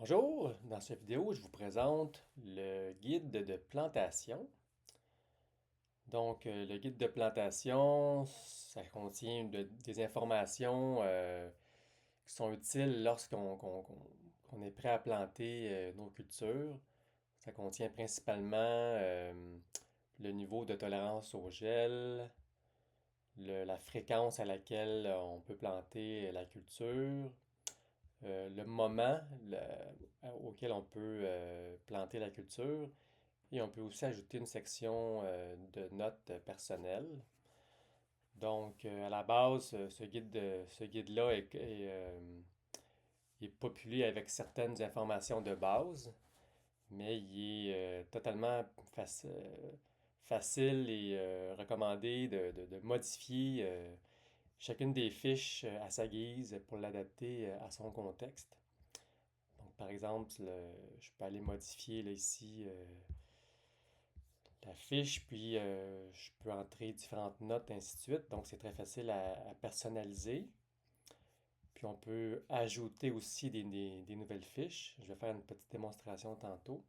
Bonjour, dans cette vidéo, je vous présente le guide de plantation. Le guide de plantation, ça contient des informations qui sont utiles lorsqu'on est prêt à planter nos cultures. Ça contient principalement le niveau de tolérance au gel, la fréquence à laquelle on peut planter la culture, le moment auquel on peut planter la culture et on peut aussi ajouter une section de notes personnelles. À la base, ce guide-là est populé avec certaines informations de base, mais il est totalement facile et recommandé de modifier chacune des fiches à sa guise pour l'adapter à son contexte. Par exemple, je peux aller modifier là, ici la fiche, puis je peux entrer différentes notes, ainsi de suite. Donc, c'est très facile à personnaliser. Puis, on peut ajouter aussi des nouvelles fiches. Je vais faire une petite démonstration tantôt.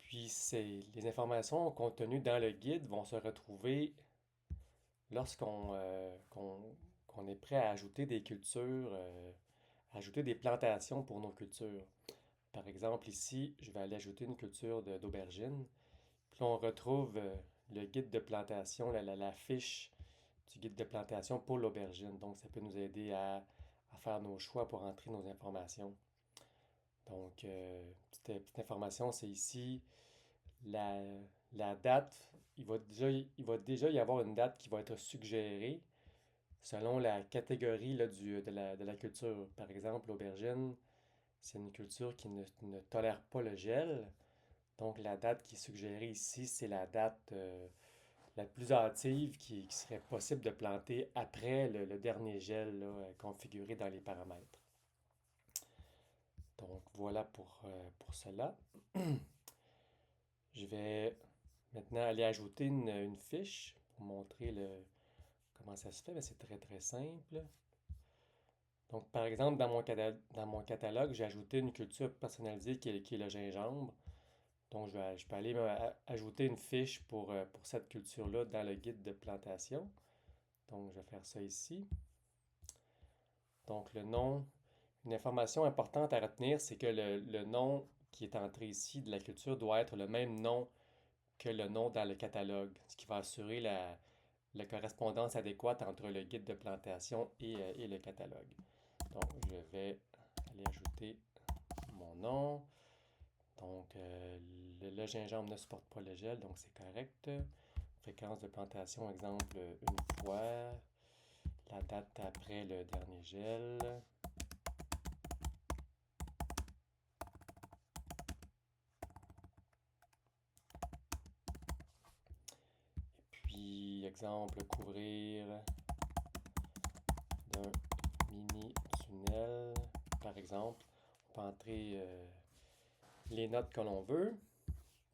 Puis, les informations contenues dans le guide vont se retrouver lorsqu'on est prêt à ajouter des cultures, ajouter des plantations pour nos cultures. Par exemple, ici, je vais aller ajouter une culture d'aubergine. Puis là, on retrouve le guide de plantation, la fiche du guide de plantation pour l'aubergine. Donc, ça peut nous aider à faire nos choix pour entrer nos informations. Petite information, c'est ici la, la date. Il va déjà y avoir une date qui va être suggérée selon la catégorie là, de la culture. Par exemple, l'aubergine, c'est une culture qui ne tolère pas le gel. Donc, la date qui est suggérée ici, c'est la date la plus hâtive qui serait possible de planter après le dernier gel là, configuré dans les paramètres. Donc, voilà pour cela. Je vais maintenant aller ajouter une fiche pour montrer comment ça se fait. C'est très très simple. Donc, par exemple, dans mon catalogue, j'ai ajouté une culture personnalisée qui est le gingembre. Donc, je peux aller ajouter une fiche pour cette culture-là dans le guide de plantation. Donc, je vais faire ça ici. Donc, le nom, une information importante à retenir, c'est que le nom qui est entré ici de la culture doit être le même nom que le nom dans le catalogue, ce qui va assurer la correspondance adéquate entre le guide de plantation et le catalogue. Donc, je vais aller ajouter mon nom. Donc, le gingembre ne supporte pas le gel, donc c'est correct. Fréquence de plantation, exemple, une fois. La date après le dernier gel. Puis, exemple, couvrir d'un mini tunnel. Par exemple, on peut entrer les notes que l'on veut.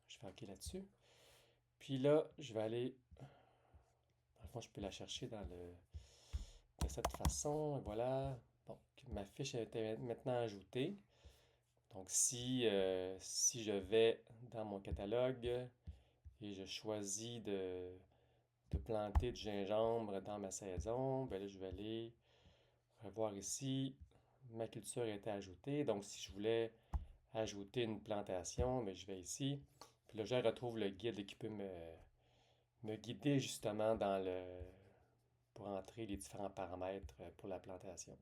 Je fais OK là-dessus. Puis là, je vais aller. Dans le fond, je peux la chercher de cette façon. Et voilà. Donc, ma fiche a été maintenant ajoutée. Donc, si je vais dans mon catalogue et je choisis de planter du gingembre dans ma saison, ben là, je vais aller revoir ici. Ma culture a été ajoutée. Donc, si je voulais ajouter une plantation, ben, je vais ici. Puis là, je retrouve le guide qui peut me guider justement pour entrer les différents paramètres pour la plantation.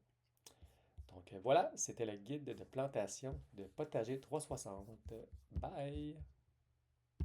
Donc voilà, c'était le guide de plantation de Potager 360. Bye!